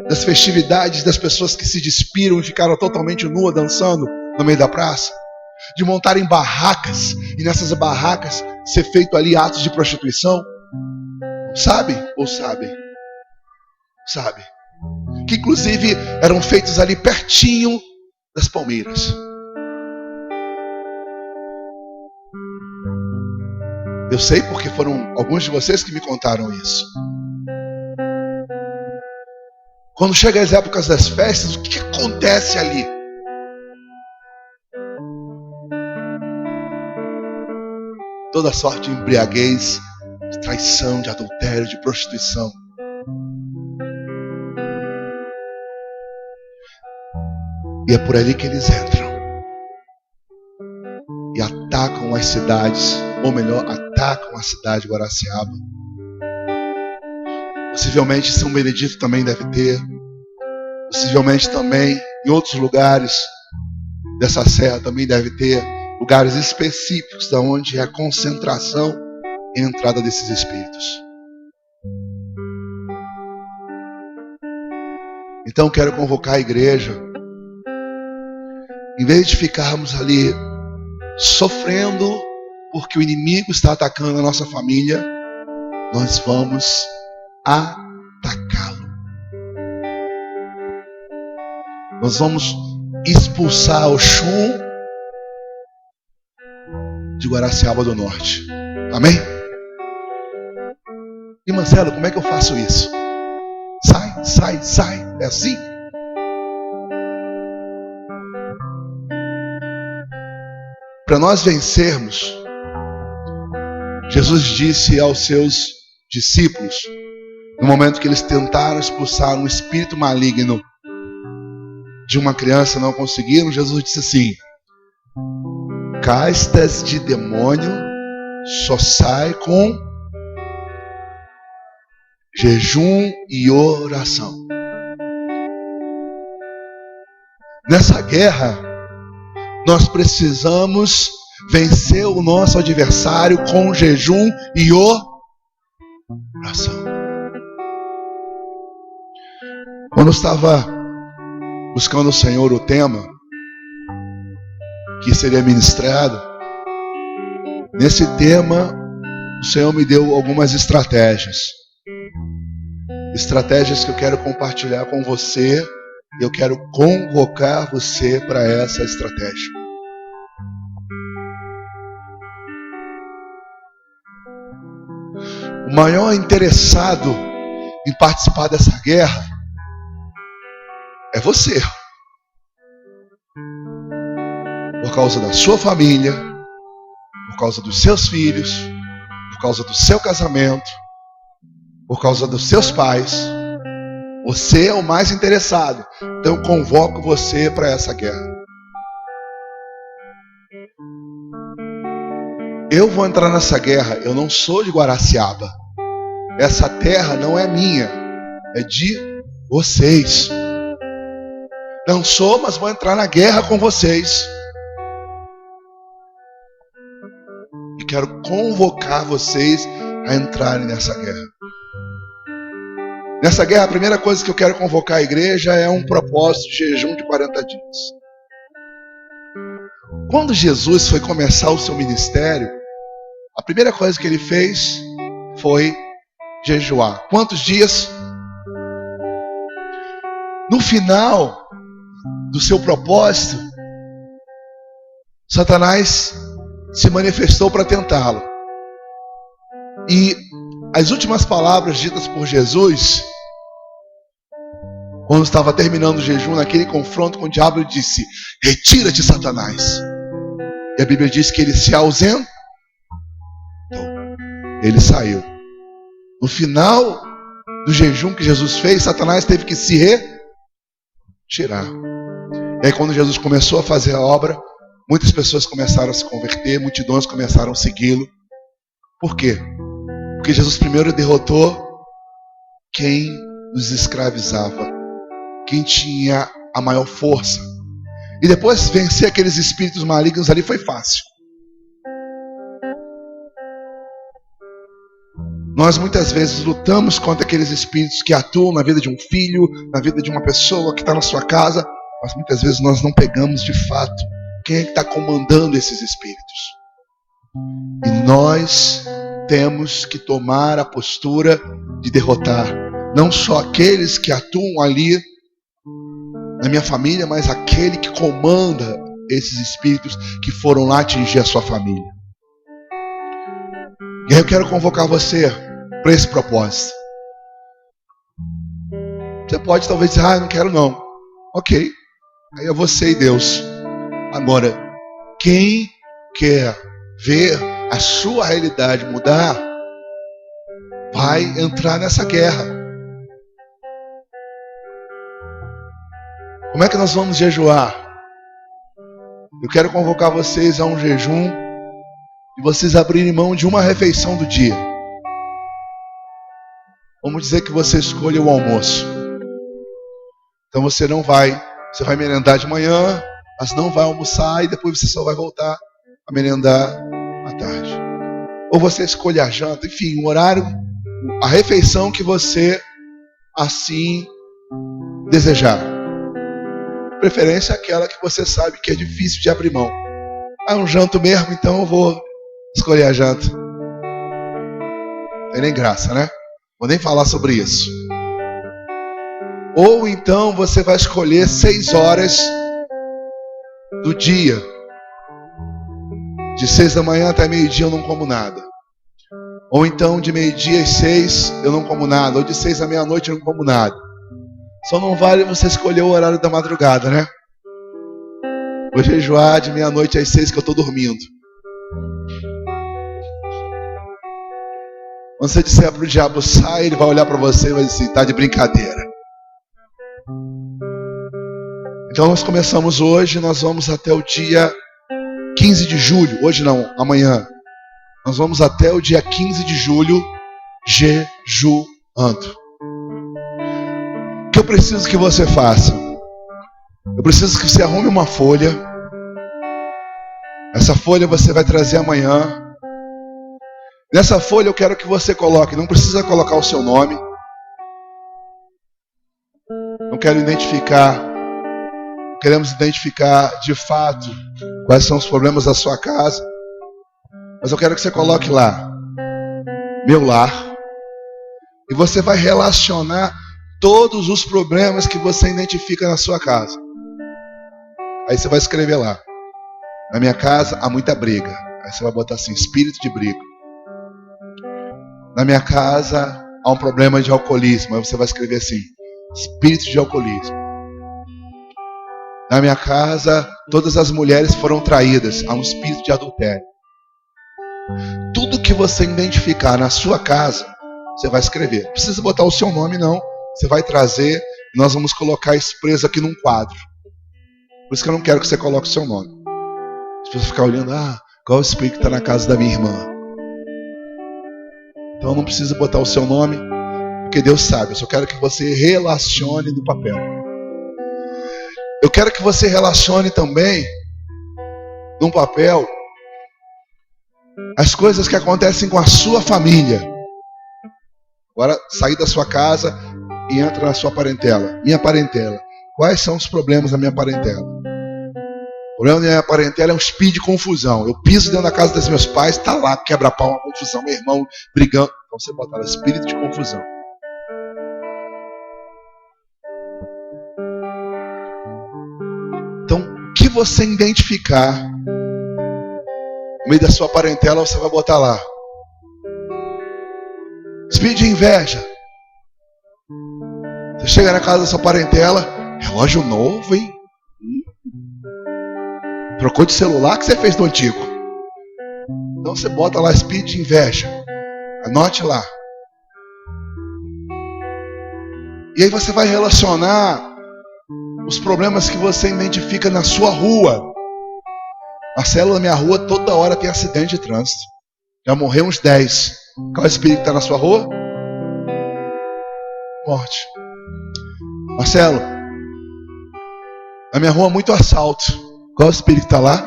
Speaker 2: das festividades, das pessoas que se despiram e ficaram totalmente nuas dançando no meio da praça, de montarem barracas e nessas barracas ser feito ali atos de prostituição. Sabe ou sabem? Sabe? Que inclusive eram feitos ali pertinho das palmeiras. Eu sei porque foram alguns de vocês que me contaram isso. Quando chegam as épocas das festas, o que acontece ali? Toda sorte de embriaguez, de traição, de adultério, de prostituição. E é por ali que eles entram e atacam as cidades, ou melhor, atacam a cidade de Guaraciaba. Possivelmente São Benedito também deve ter. Possivelmente também em outros lugares dessa serra também deve ter lugares específicos da onde é a concentração e a entrada desses espíritos. Então quero convocar a igreja, em vez de ficarmos ali sofrendo porque o inimigo está atacando a nossa família, nós vamos atacá-lo. Nós vamos expulsar o Oxum de Guaraciaba do Norte. Amém? E Marcelo, como é que eu faço isso? Sai, sai, sai. É assim? Para nós vencermos, Jesus disse aos seus discípulos, no momento que eles tentaram expulsar um espírito maligno de uma criança, não conseguiram, Jesus disse assim: castas de demônio só sai com jejum e oração. Nessa guerra, Nós precisamos vencer o nosso adversário com jejum e oração. Quando eu estava buscando o Senhor o tema que seria ministrado, nesse tema o Senhor me deu algumas estratégias que eu quero compartilhar com você. Eu quero convocar você para essa estratégia. O maior interessado em participar dessa guerra é você. Por causa da sua família, por causa dos seus filhos, por causa do seu casamento, por causa dos seus pais. Você é o mais interessado. Então eu convoco você para essa guerra. Eu vou entrar nessa guerra. Eu não sou de Guaraciaba. Essa terra não é minha. É de vocês. Não sou, mas vou entrar na guerra com vocês. E quero convocar vocês a entrarem nessa guerra. Nessa guerra, a primeira coisa que eu quero convocar a igreja é um propósito de jejum de 40 dias. Quando Jesus foi começar o seu ministério, a primeira coisa que ele fez foi jejuar. Quantos dias? No final do seu propósito, Satanás se manifestou para tentá-lo. E as últimas palavras ditas por Jesus, quando estava terminando o jejum, naquele confronto com o diabo, ele disse: retira-te, Satanás. E a Bíblia diz que ele se ausentou. Ele saiu. No final do jejum que Jesus fez, Satanás teve que se retirar. E aí quando Jesus começou a fazer a obra, muitas pessoas começaram a se converter, multidões começaram a segui-lo. Por quê? Porque Jesus primeiro derrotou quem nos escravizava, quem tinha a maior força. E depois vencer aqueles espíritos malignos ali foi fácil. Nós muitas vezes lutamos contra aqueles espíritos que atuam na vida de um filho, na vida de uma pessoa que está na sua casa, mas muitas vezes nós não pegamos de fato quem é que está comandando esses espíritos. E nós temos que tomar a postura de derrotar não só aqueles que atuam ali na minha família, mas aquele que comanda esses espíritos que foram lá atingir a sua família. E aí eu quero convocar você para esse propósito. Você pode talvez dizer: não quero não. Ok, aí é você e Deus. Agora, quem quer ver a sua realidade mudar, vai entrar nessa guerra. Como é que nós vamos jejuar? Eu quero convocar vocês a um jejum e vocês abrirem mão de uma refeição do dia. Vamos dizer que você escolhe o almoço. Então você vai merendar de manhã, mas não vai almoçar e depois você só vai voltar a merendar à tarde. Ou você escolhe a janta, enfim, o horário, a refeição que você assim desejar. Preferência é aquela que você sabe que é difícil de abrir mão. Um janto mesmo, então eu vou escolher a janta. Não tem nem graça, né? Vou nem falar sobre isso. Ou então você vai escolher 6 horas do dia. De 6 da manhã até meio-dia eu não como nada. Ou então de meio-dia às 6 eu não como nada. Ou de 6 à meia-noite eu não como nada. Só não vale você escolher o horário da madrugada, né? Vou jejuar de meia-noite às 6 que eu estou dormindo. Quando você disser para o diabo sai, ele vai olhar para você e vai dizer: está de brincadeira. Então nós começamos hoje, nós vamos até o dia 15 de julho. Hoje não, amanhã. Nós vamos até o dia 15 de julho jejuando. O que eu preciso que você faça? Eu preciso que você arrume uma folha Essa folha você vai trazer amanhã. Nessa folha eu quero que você coloque, não precisa colocar o seu nome. Não quero identificar. Queremos identificar de fato quais são os problemas da sua casa. Mas eu quero que você coloque lá, meu lar. E você vai relacionar todos os problemas que você identifica na sua casa. Aí você vai escrever lá: na minha casa há muita briga. Aí você vai botar assim: espírito de briga. Na minha casa há um problema de alcoolismo. Aí você vai escrever assim: espírito de alcoolismo. Na minha casa todas as mulheres foram traídas. Há um espírito de adultério. Tudo que você identificar na sua casa, você vai escrever. Não precisa botar o seu nome, não. Você vai trazer e nós vamos colocar isso preso aqui num quadro. Por isso que eu não quero que você coloque o seu nome. As pessoas ficam olhando: qual é o espírito que está na casa da minha irmã? Então não precisa botar o seu nome, porque Deus sabe. Eu só quero que você relacione no papel. Eu quero que você relacione também num papel as coisas que acontecem com a sua família. Agora, sair da sua casa e entra na sua parentela. Minha parentela. Quais são os problemas da minha parentela? O problema da minha parentela é um espírito de confusão. Eu piso dentro da casa dos meus pais, está lá, quebra-pau, uma confusão, meu irmão brigando. Então você bota lá: espírito de confusão. Então, o que você identificar no meio da sua parentela, você vai botar lá: espírito de inveja. Você chega na casa da sua parentela: relógio novo, hein? Trocou de celular, que você fez do antigo. Então você bota lá: espírito de inveja. Anote lá. E aí você vai relacionar os problemas que você identifica na sua rua. Marcelo, na minha rua toda hora tem acidente de trânsito. Já morreu uns 10. Qual é o espírito que está na sua rua? Morte. Marcelo, na minha rua muito assalto. Qual é o espírito que está lá?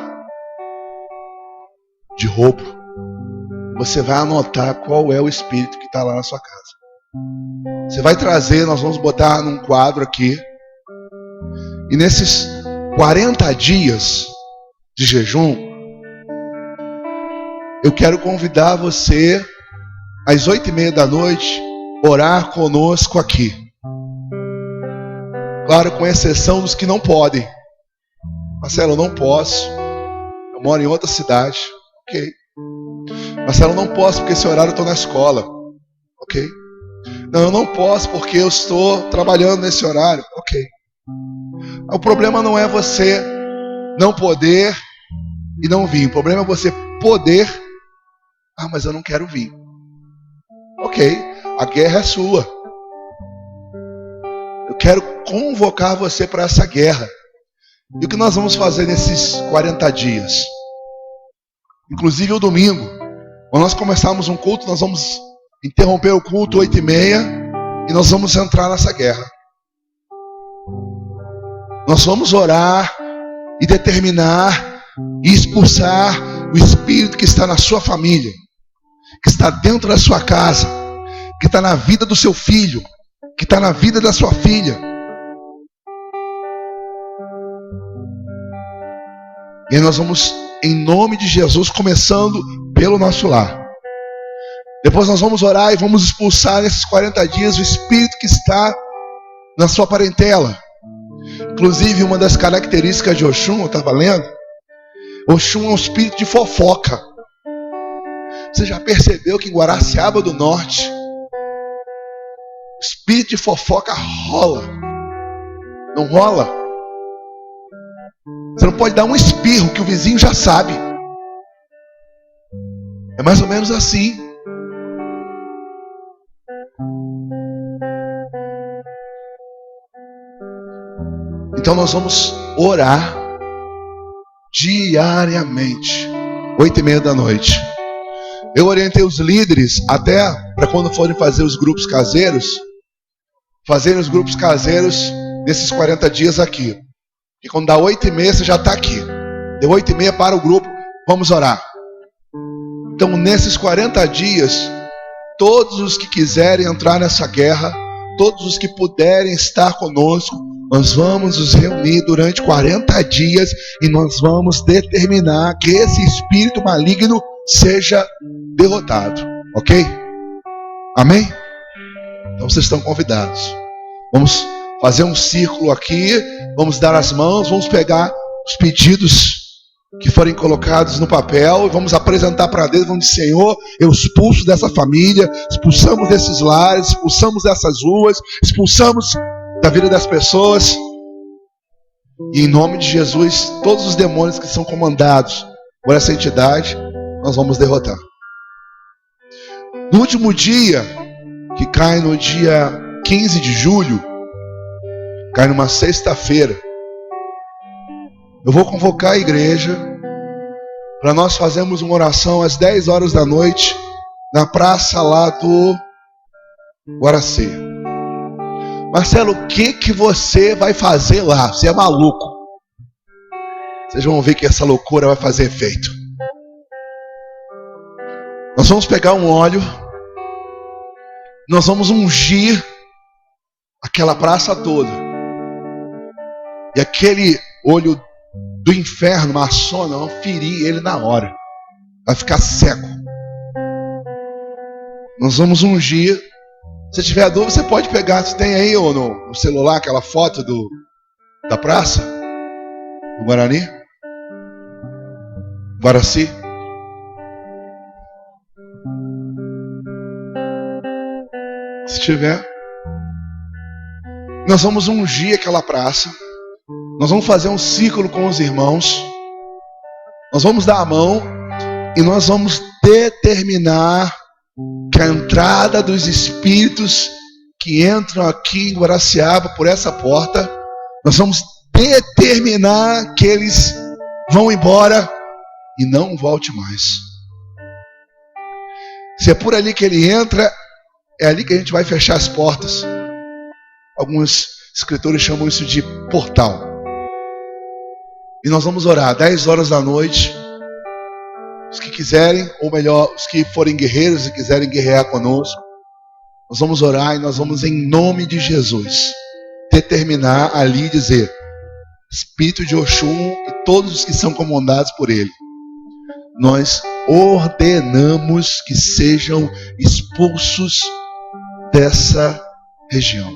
Speaker 2: De roubo. Você vai anotar qual é o espírito que está lá na sua casa. Você vai trazer, nós vamos botar num quadro aqui. E nesses 40 dias de jejum, eu quero convidar você às 8h30 da noite orar conosco aqui. Claro, com exceção dos que não podem. Marcelo, eu não posso. Eu moro em outra cidade. Ok. Marcelo, eu não posso porque esse horário eu estou na escola. Ok. Não, eu não posso porque eu estou trabalhando nesse horário. Ok. O problema não é você não poder e não vir. O problema é você poder. Mas eu não quero vir. Ok. A guerra é sua. Eu quero convocar você para essa guerra. E o que nós vamos fazer nesses 40 dias? Inclusive o domingo, quando nós começarmos um culto, nós vamos interromper o culto 8h30 e nós vamos entrar nessa guerra. Nós vamos orar e determinar e expulsar o espírito que está na sua família, que está dentro da sua casa, que está na vida do seu filho, que está na vida da sua filha. E aí nós vamos, em nome de Jesus, começando pelo nosso lar. Depois nós vamos orar e vamos expulsar nesses 40 dias o espírito que está na sua parentela. Inclusive, uma das características de Oxum, eu estava lendo, Oxum é um espírito de fofoca. Você já percebeu que em Guaraciaba do Norte, o espírito de fofoca rola? Não rola? Você não pode dar um espirro que o vizinho já sabe. É mais ou menos assim. Então nós vamos orar diariamente, 8h30 da noite. Eu orientei os líderes até para quando forem fazer os grupos caseiros, fazerem os grupos caseiros nesses 40 dias aqui. E quando dá 8h30 você já está aqui. Deu 8h30 para o grupo, Vamos orar. Então, nesses 40 dias, todos os que quiserem entrar nessa guerra, todos os que puderem estar conosco, nós vamos nos reunir durante 40 dias e nós vamos determinar que esse espírito maligno seja derrotado. Ok? Amém? Então vocês estão convidados. Vamos fazer um círculo aqui, vamos dar as mãos, vamos pegar os pedidos que forem colocados no papel e vamos apresentar para Deus. Vamos dizer: Senhor, eu expulso dessa família, expulsamos desses lares, expulsamos dessas ruas, expulsamos da vida das pessoas, e em nome de Jesus, todos os demônios que são comandados por essa entidade, nós vamos derrotar. No último dia, que cai no dia 15 de julho, cai numa sexta-feira, eu vou convocar a igreja para nós fazermos uma oração às 10 horas da noite na praça lá do Guaracê. Marcelo, o que você vai fazer lá? Você é maluco. Vocês vão ver que essa loucura vai fazer efeito. Nós vamos pegar um óleo, nós vamos ungir aquela praça toda, e aquele olho do inferno, maçona, vão ferir ele na hora, vai ficar cego. Nós vamos ungir. Se tiver dúvida, você pode pegar, se tem aí ou no celular aquela foto da praça do Guarani, Guaraci. Se tiver, nós vamos ungir aquela praça, nós vamos fazer um círculo com os irmãos, nós vamos dar a mão e nós vamos determinar que a entrada dos espíritos que entram aqui em Guaraciaba por essa porta, nós vamos determinar que eles vão embora e não volte mais. Se é por ali que ele entra, é ali que a gente vai fechar as portas. Alguns escritores chamam isso de portal. E nós vamos orar 10 horas da noite. Os que quiserem, ou melhor, os que forem guerreiros e quiserem guerrear conosco, nós vamos orar e nós vamos, em nome de Jesus, determinar ali e dizer: Espírito de Oxum e todos os que são comandados por ele, nós ordenamos que sejam expulsos dessa região.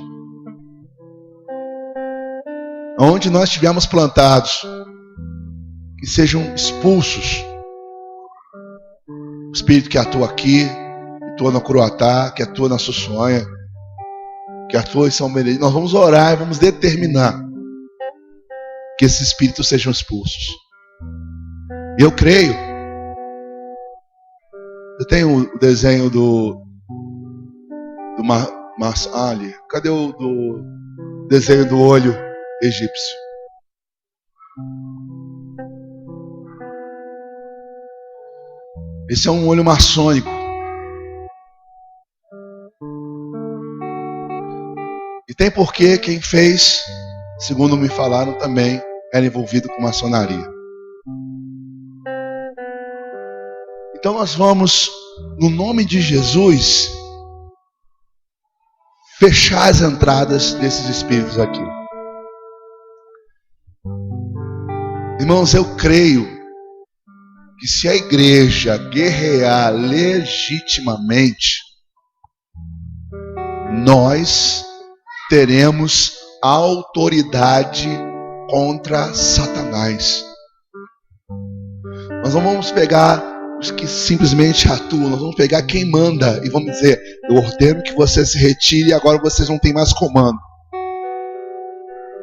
Speaker 2: Onde nós estivermos plantados, que sejam expulsos. O Espírito que atua aqui, que atua na Curuatá, que atua na Sussuanha, que atua em São Benedito. Nós vamos orar e vamos determinar que esses espíritos sejam expulsos. Eu creio. Eu tenho o desenho do ali. Cadê o do desenho do olho egípcio? Esse é um olho maçônico. E tem porquê quem fez, segundo me falaram também, era envolvido com maçonaria. Então nós vamos, no nome de Jesus, fechar as entradas desses espíritos aqui. Irmãos, eu creio que se a igreja guerrear legitimamente, nós teremos autoridade contra Satanás. Nós não vamos pegar os que simplesmente atuam, nós vamos pegar quem manda e vamos dizer: eu ordeno que você se retire e agora vocês não têm mais comando.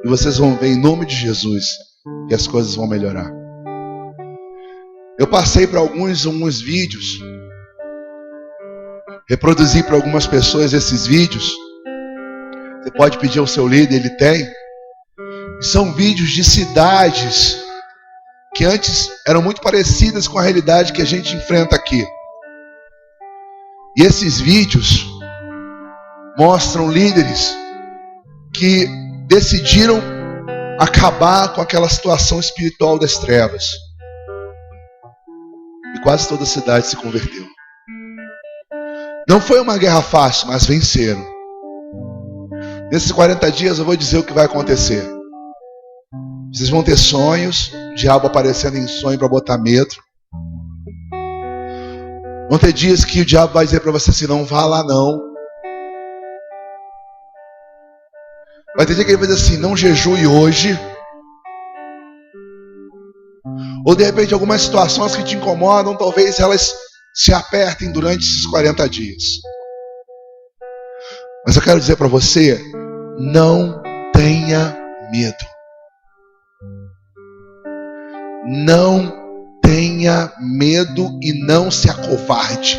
Speaker 2: E vocês vão ver, em nome de Jesus, que as coisas vão melhorar. Eu passei para alguns vídeos, reproduzi para algumas pessoas esses vídeos. Você pode pedir ao seu líder, ele tem. São vídeos de cidades que antes eram muito parecidas com a realidade que a gente enfrenta aqui. E esses vídeos mostram líderes que decidiram acabar com aquela situação espiritual das trevas. e quase toda a cidade se converteu. Não foi uma guerra fácil, mas venceram. Nesses 40 dias eu vou dizer o que vai acontecer. Vocês vão ter sonhos, o diabo aparecendo em sonho para botar medo. Vão ter dias que o diabo vai dizer para você assim, não vá lá não. Vai ter dia que ele vai dizer assim, não jejue hoje. Ou de repente algumas situações que te incomodam, talvez elas se apertem durante esses 40 dias. Mas eu quero dizer para você, não tenha medo. Não tenha medo e não se acovarde.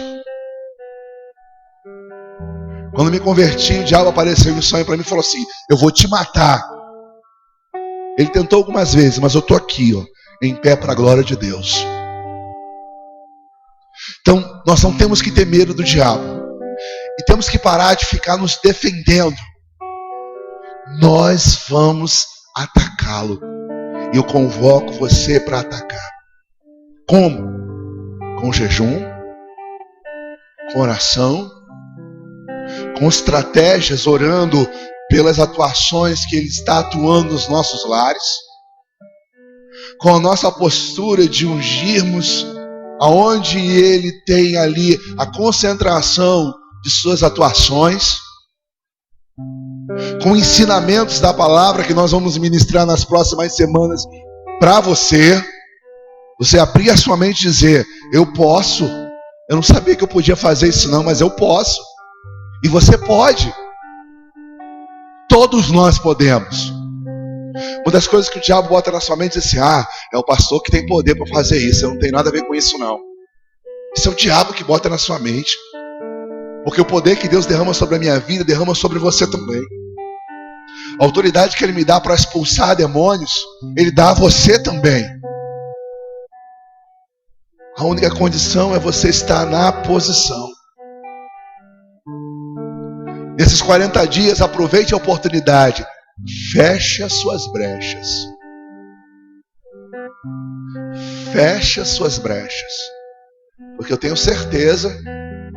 Speaker 2: Quando me converti, o diabo apareceu em sonho para mim e falou assim, eu vou te matar. Ele tentou algumas vezes, mas eu estou aqui, ó, em pé para a glória de Deus. Então, nós não temos que ter medo do diabo. E temos que parar de ficar nos defendendo. Nós vamos atacá-lo. E eu convoco você para atacar. Como? Com jejum, com oração, com estratégias, orando pelas atuações que Ele está atuando nos nossos lares, com a nossa postura de ungirmos aonde Ele tem ali a concentração de suas atuações, com ensinamentos da palavra que nós vamos ministrar nas próximas semanas para você. Você abrir a sua mente e dizer, eu posso, eu não sabia que eu podia fazer isso não, mas eu posso. E você pode. Todos nós podemos. Uma das coisas que o diabo bota na sua mente é assim, é o pastor que tem poder para fazer isso, eu não tenho nada a ver com isso não. Isso é o diabo que bota na sua mente. Porque o poder que Deus derrama sobre a minha vida, derrama sobre você também. A autoridade que Ele me dá para expulsar demônios, Ele dá a você também. A única condição é você estar na posição. Nesses 40 dias, aproveite a oportunidade. Feche as suas brechas. Feche as suas brechas. Porque eu tenho certeza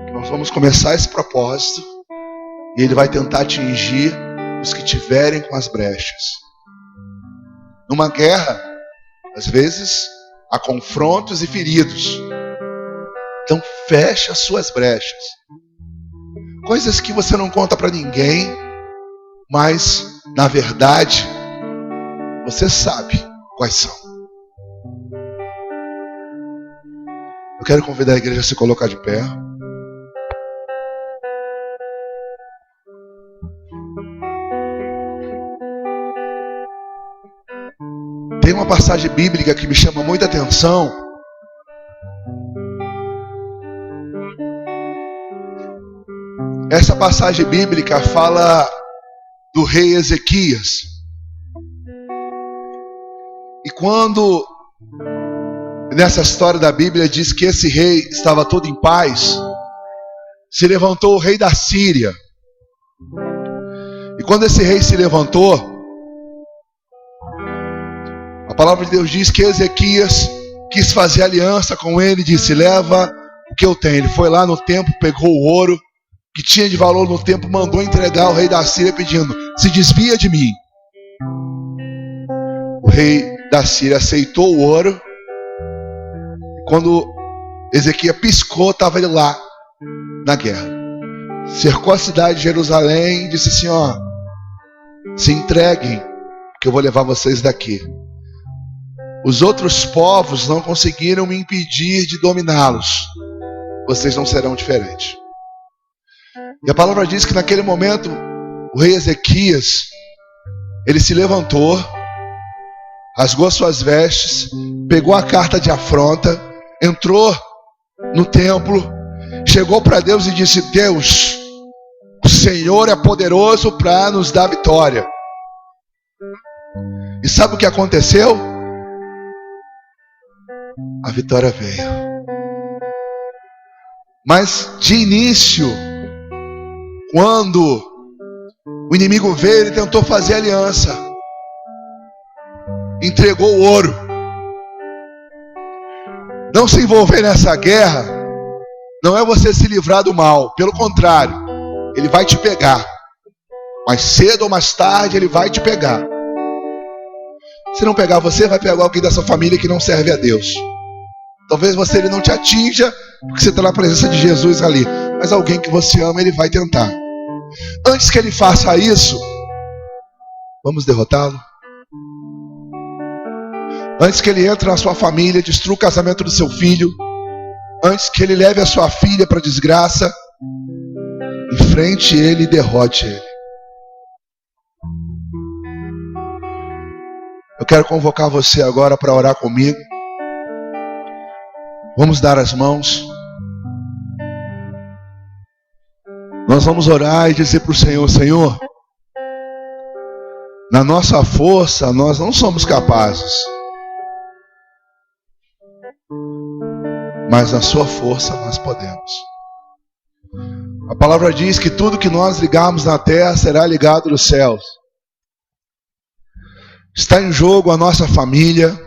Speaker 2: que nós vamos começar esse propósito e ele vai tentar atingir os que tiverem com as brechas. Numa guerra, às vezes, há confrontos e feridos. Então, feche as suas brechas. Coisas que você não conta para ninguém, mas, na verdade, você sabe quais são. Eu quero convidar a igreja a se colocar de pé. Tem uma passagem bíblica que me chama muita atenção. Essa passagem bíblica fala do rei Ezequias. E quando nessa história da Bíblia diz que esse rei estava todo em paz, se levantou o rei da Síria. E quando esse rei se levantou, a palavra de Deus diz que Ezequias quis fazer aliança com ele e disse, leva o que eu tenho. Ele foi lá no templo, pegou o ouro que tinha de valor no templo, mandou entregar ao rei da Síria pedindo, se desvia de mim. O rei da Síria aceitou o ouro. Quando Ezequias piscou, estava ele lá na guerra. Cercou a cidade de Jerusalém e disse assim, se entreguem, que eu vou levar vocês daqui. Os outros povos não conseguiram me impedir de dominá-los. Vocês não serão diferentes. E a palavra diz que naquele momento, o rei Ezequias, ele se levantou, rasgou suas vestes, pegou a carta de afronta, entrou no templo, chegou para Deus e disse, Deus, o Senhor é poderoso para nos dar vitória. E sabe o que aconteceu? A vitória veio. Mas de início, quando o inimigo veio, ele tentou fazer aliança. Entregou o ouro. Não se envolver nessa guerra não é você se livrar do mal. Pelo contrário, ele vai te pegar. Mais cedo ou mais tarde ele vai te pegar. Se não pegar você, vai pegar alguém da sua família que não serve a Deus. Talvez ele não te atinja, porque você está na presença de Jesus ali. Mas alguém que você ama, ele vai tentar. Antes que ele faça isso, vamos derrotá-lo. Antes que ele entre na sua família, destrua o casamento do seu filho. Antes que ele leve a sua filha para a desgraça, enfrente ele e derrote ele. Eu quero convocar você agora para orar comigo. Vamos dar as mãos. Nós vamos orar e dizer para o Senhor: Senhor, na nossa força nós não somos capazes, mas na sua força nós podemos. A palavra diz que tudo que nós ligarmos na terra será ligado nos céus. Está em jogo a nossa família,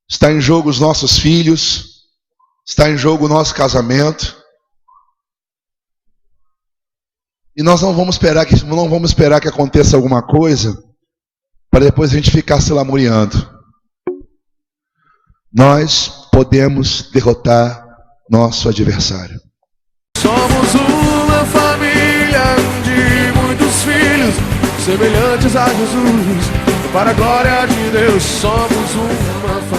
Speaker 2: está em jogo os nossos filhos, está em jogo o nosso casamento. E nós não vamos esperar que aconteça alguma coisa para depois a gente ficar se lamuriando. Nós podemos derrotar nosso adversário.
Speaker 1: Somos uma família de muitos filhos, semelhantes a Jesus. Para a glória de Deus, somos uma família.